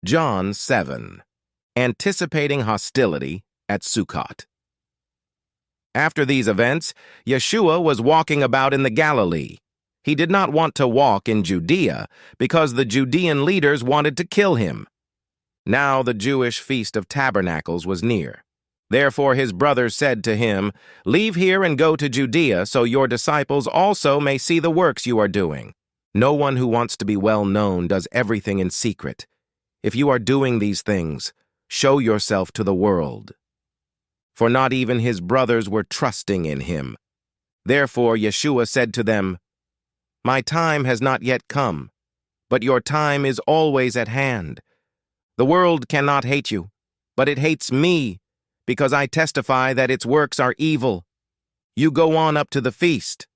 John 7. Anticipating hostility at Sukkot. After these events, Yeshua was walking about in the Galilee. He did not want to walk in Judea because the Judean leaders wanted to kill him. Now the Jewish Feast of Tabernacles was near. Therefore his brothers said to him, "Leave here and go to Judea so your disciples also may see the works you are doing. No one who wants to be well known does everything in secret. If you are doing these things, show yourself to the world." For not even his brothers were trusting in him. Therefore Yeshua said to them, "My time has not yet come, but your time is always at hand. The world cannot hate you, but it hates me, because I testify that its works are evil. You go on up to the feast.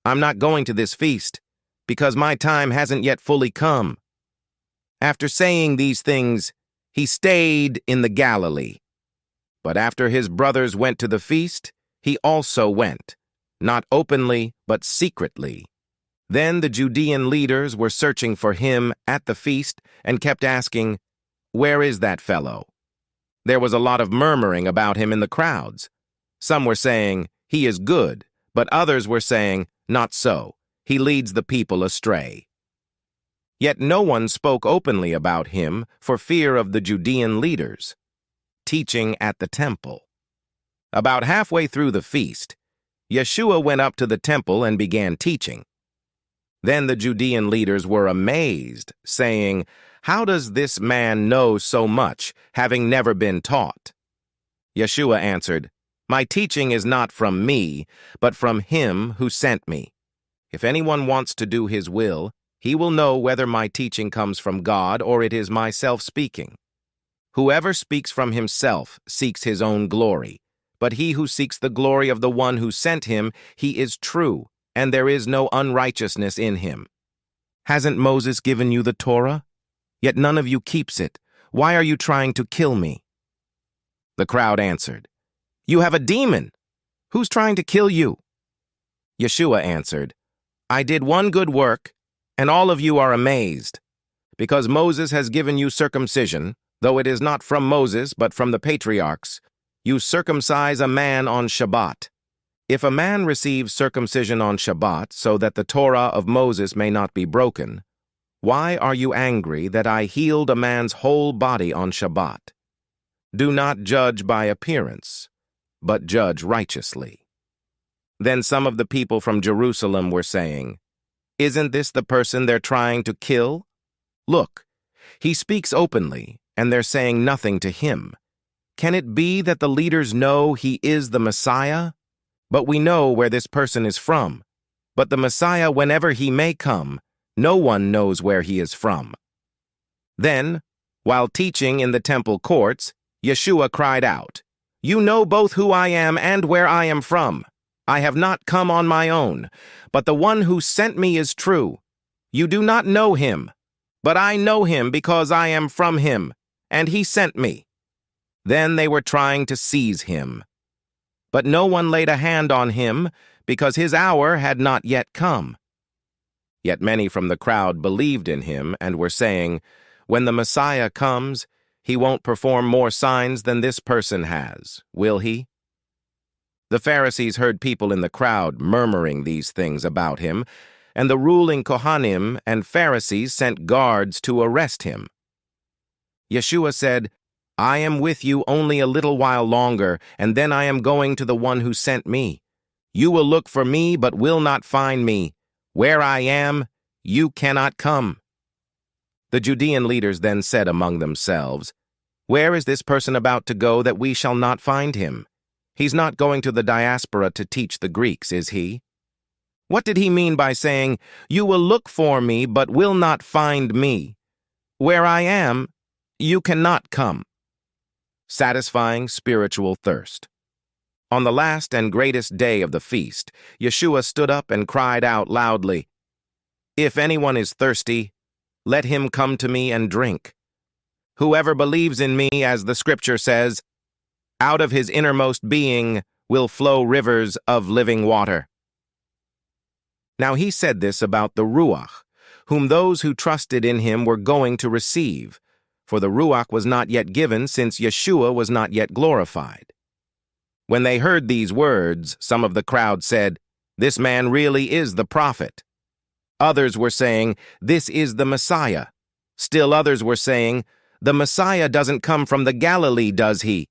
I'm not going to this feast, because my time hasn't yet fully come." After saying these things, he stayed in the Galilee. But after his brothers went to the feast, he also went, not openly, but secretly. Then the Judean leaders were searching for him at the feast and kept asking, "Where is that fellow?" There was a lot of murmuring about him in the crowds. Some were saying, "He is good," but others were saying, "Not so. He leads the people astray." Yet no one spoke openly about him for fear of the Judean leaders. Teaching at the temple. About halfway through the feast, Yeshua went up to the temple and began teaching. Then the Judean leaders were amazed, saying, "How does this man know so much, having never been taught?" Yeshua answered, "My teaching is not from me, but from him who sent me. If anyone wants to do his will, he will know whether my teaching comes from God or it is myself speaking. Whoever speaks from himself seeks his own glory, but he who seeks the glory of the one who sent him, he is true, and there is no unrighteousness in him. Hasn't Moses given you the Torah? Yet none of you keeps it. Why are you trying to kill me?" The crowd answered, "You have a demon. Who's trying to kill you?" Yeshua answered, "I did one good work, and all of you are amazed. Because Moses has given you circumcision, though it is not from Moses but from the patriarchs, you circumcise a man on Shabbat. If a man receives circumcision on Shabbat so that the Torah of Moses may not be broken, why are you angry that I healed a man's whole body on Shabbat? Do not judge by appearance, but judge righteously." Then some of the people from Jerusalem were saying, "Isn't this the person they're trying to kill? Look, he speaks openly, and they're saying nothing to him. Can it be that the leaders know he is the Messiah? But we know where this person is from. But the Messiah, whenever he may come, no one knows where he is from." Then, while teaching in the temple courts, Yeshua cried out, "You know both who I am and where I am from. I have not come on my own, but the one who sent me is true. You do not know him, but I know him because I am from him, and he sent me." Then they were trying to seize him. But no one laid a hand on him, because his hour had not yet come. Yet many from the crowd believed in him and were saying, "When the Messiah comes, he won't perform more signs than this person has, will he?" The Pharisees heard people in the crowd murmuring these things about him, and the ruling Kohanim and Pharisees sent guards to arrest him. Yeshua said, "I am with you only a little while longer, and then I am going to the one who sent me. You will look for me, but will not find me. Where I am, you cannot come." The Judean leaders then said among themselves, "Where is this person about to go that we shall not find him? He's not going to the diaspora to teach the Greeks, is he? What did he mean by saying, 'You will look for me, but will not find me'? Where I am, you cannot come." Satisfying spiritual thirst. On the last and greatest day of the feast, Yeshua stood up and cried out loudly, "If anyone is thirsty, let him come to me and drink. Whoever believes in me, as the scripture says, out of his innermost being will flow rivers of living water." Now he said this about the Ruach, whom those who trusted in him were going to receive, for the Ruach was not yet given since Yeshua was not yet glorified. When they heard these words, some of the crowd said, "This man really is the prophet." Others were saying, "This is the Messiah." Still others were saying, "The Messiah doesn't come from the Galilee, does he?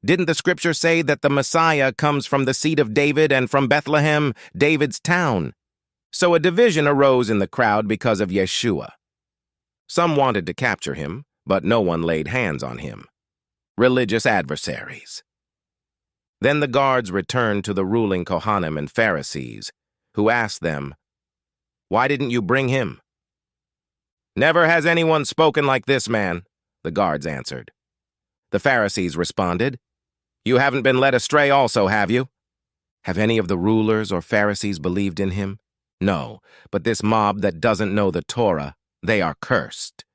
Didn't the scripture say that the Messiah comes from the seed of David and from Bethlehem, David's town?" So a division arose in the crowd because of Yeshua. Some wanted to capture him, but no one laid hands on him. Religious adversaries. Then the guards returned to the ruling Kohanim and Pharisees, who asked them, "Why didn't you bring him?" "Never has anyone spoken like this man," the guards answered. The Pharisees responded, "You haven't been led astray also, have you? Have any of the rulers or Pharisees believed in him? No, but this mob that doesn't know the Torah, they are cursed."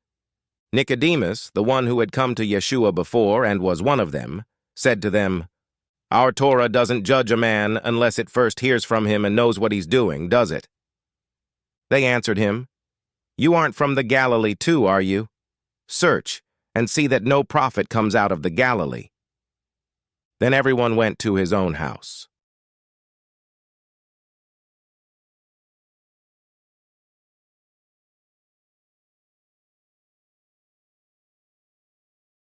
Nicodemus, the one who had come to Yeshua before and was one of them, said to them, "Our Torah doesn't judge a man unless it first hears from him and knows what he's doing, does it?" They answered him, "You aren't from the Galilee too, are you? Search and see that no prophet comes out of the Galilee." Then everyone went to his own house.